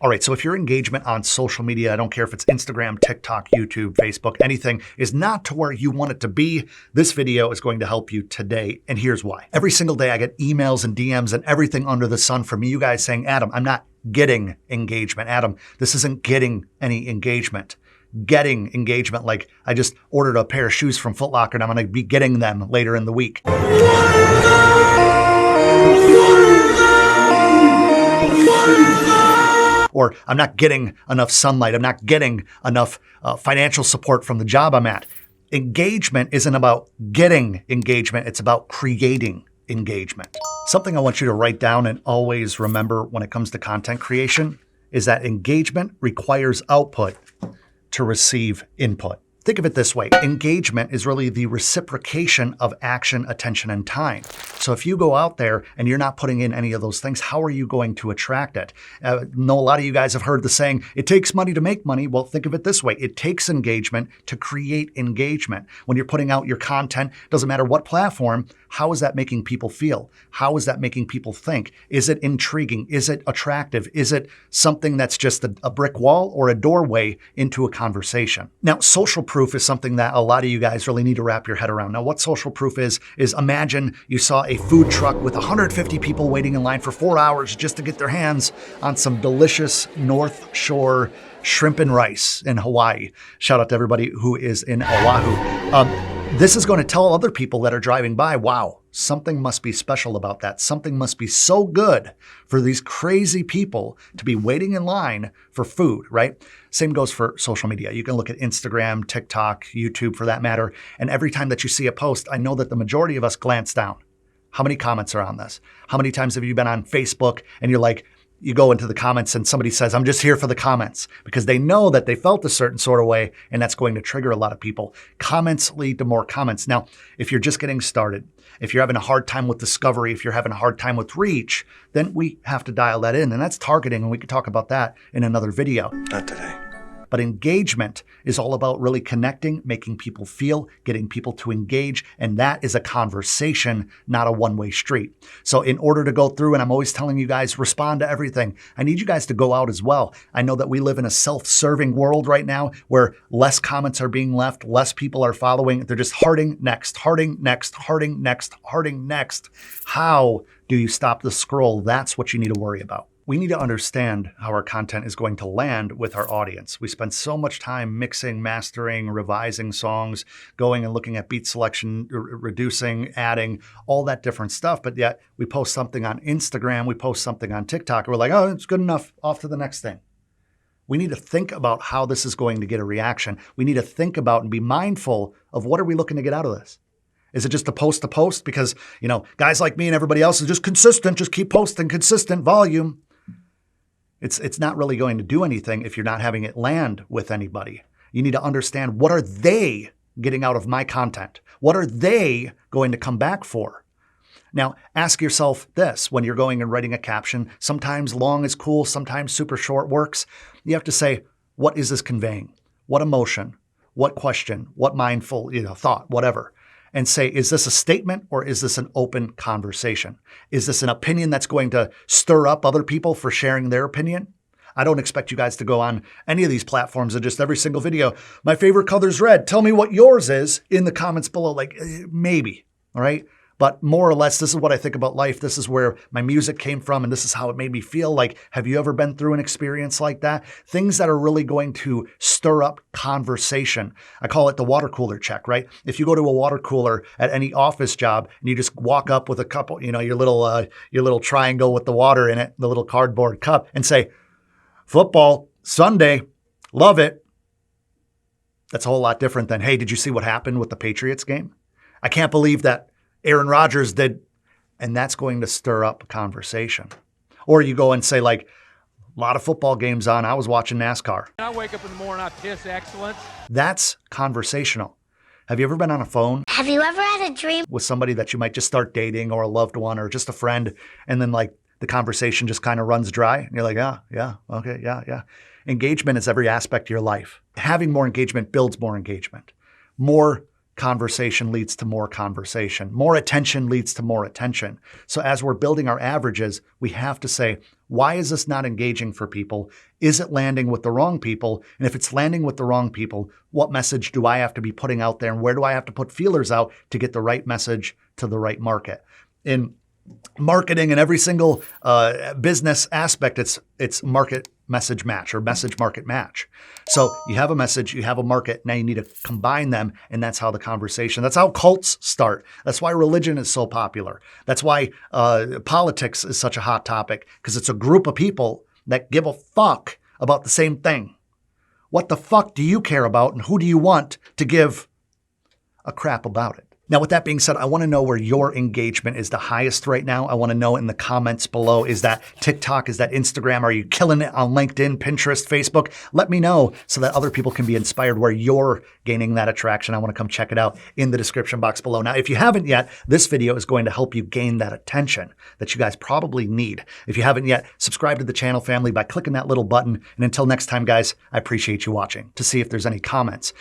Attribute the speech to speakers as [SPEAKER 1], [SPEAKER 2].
[SPEAKER 1] All right, so if your engagement on social media, I don't care if it's Instagram, TikTok, YouTube, Facebook, anything, is not to where you want it to be, this video is going to help you today, and here's why. Every single day I get emails and DMs and everything under the sun from you guys saying, Adam, I'm not getting engagement. Adam, this isn't getting any engagement. Getting engagement, like I just ordered a pair of shoes from Foot Locker and I'm going to be getting them later in the week. Or I'm not getting enough sunlight. I'm not getting enough financial support from the job I'm at. Engagement isn't about getting engagement. It's about creating engagement. Something I want you to write down and always remember when it comes to content creation is that engagement requires output to receive input. Think of it this way. Engagement is really the reciprocation of action, attention, and time. So if you go out there and you're not putting in any of those things, how are you going to attract it? I know a lot of you guys have heard the saying, it takes money to make money. Well, think of it this way. It takes engagement to create engagement. When you're putting out your content, doesn't matter what platform, how is that making people feel? How is that making people think? Is it intriguing? Is it attractive? Is it something that's just a brick wall or a doorway into a conversation? Now, social proof is something that a lot of you guys really need to wrap your head around. Now, what social proof is imagine you saw a food truck with 150 people waiting in line for 4 hours just to get their hands on some delicious North Shore shrimp and rice in Hawaii. Shout out to everybody who is in Oahu. This is going to tell other people that are driving by, wow, something must be special about that. Something must be so good for these crazy people to be waiting in line for food, right? Same goes for social media. You can look at Instagram, TikTok, YouTube for that matter. And every time that you see a post, I know that the majority of us glance down. How many comments are on this? How many times have you been on Facebook and you're like, you go into the comments and somebody says, I'm just here for the comments, because they know that they felt a certain sort of way and that's going to trigger a lot of people. Comments lead to more comments. Now, if you're just getting started, if you're having a hard time with discovery, if you're having a hard time with reach, then we have to dial that in, and that's targeting, and we could talk about that in another video.
[SPEAKER 2] Not today.
[SPEAKER 1] But engagement is all about really connecting, making people feel, getting people to engage, and that is a conversation, not a one-way street. So in order to go through, and I'm always telling you guys, respond to everything, I need you guys to go out as well. I know that we live in a self-serving world right now where less comments are being left, less people are following. They're just hearting next, hearting next, hearting next, hearting next. How do you stop the scroll? That's what you need to worry about. We need to understand how our content is going to land with our audience. We spend so much time mixing, mastering, revising songs, going and looking at beat selection, reducing, adding, all that different stuff. But yet we post something on Instagram, we post something on TikTok, and we're like, oh, it's good enough, off to the next thing. We need to think about how this is going to get a reaction. We need to think about and be mindful of what are we looking to get out of this. Is it just a post to post? Because, guys like me and everybody else is just consistent, just keep posting consistent volume. It's not really going to do anything if you're not having it land with anybody. You need to understand, what are they getting out of my content? What are they going to come back for? Now, ask yourself this when you're going and writing a caption. Sometimes long is cool, sometimes super short works. You have to say, what is this conveying? What emotion? What question? What mindful thought? Whatever. And say, is this a statement or is this an open conversation? Is this an opinion that's going to stir up other people for sharing their opinion? I don't expect you guys to go on any of these platforms and just every single video, my favorite color's red. Tell me what yours is in the comments below. Like, maybe, all right? But more or less, this is what I think about life. This is where my music came from, and this is how it made me feel. Like, have you ever been through an experience like that? Things that are really going to stir up conversation. I call it the water cooler check, right? If you go to a water cooler at any office job and you just walk up with a couple, your little triangle with the water in it, the little cardboard cup, and say, football, Sunday, love it. That's a whole lot different than, hey, did you see what happened with the Patriots game? I can't believe that Aaron Rodgers did, and that's going to stir up a conversation. Or you go and say, like, a lot of football games on, I was watching NASCAR.
[SPEAKER 3] I wake up in the morning, I piss excellence.
[SPEAKER 1] That's conversational. Have you ever been on a phone?
[SPEAKER 4] Have you ever had a dream
[SPEAKER 1] with somebody that you might just start dating, or a loved one, or just a friend, and then like the conversation just kind of runs dry, and you're like, yeah, okay, yeah. Engagement is every aspect of your life. Having more engagement builds more engagement. More conversation leads to more conversation. More attention leads to more attention. So as we're building our averages, we have to say, why is this not engaging for people? Is it landing with the wrong people? And if it's landing with the wrong people, what message do I have to be putting out there? And where do I have to put feelers out to get the right message to the right market? In marketing and every single business aspect, it's market message match or message market match. So you have a message, you have a market, now you need to combine them, and that's how the conversation, that's how cults start. That's why religion is so popular. That's why politics is such a hot topic, because it's a group of people that give a fuck about the same thing. What the fuck do you care about, and who do you want to give a crap about it? Now, with that being said, I want to know where your engagement is the highest right now. I want to know in the comments below, is that TikTok? Is that Instagram? Are you killing it on LinkedIn, Pinterest, Facebook? Let me know so that other people can be inspired where you're gaining that attraction. I want to come check it out in the description box below. Now, if you haven't yet, this video is going to help you gain that attention that you guys probably need. If you haven't yet, subscribe to the channel family by clicking that little button. And until next time, guys, I appreciate you watching. To see if there's any comments.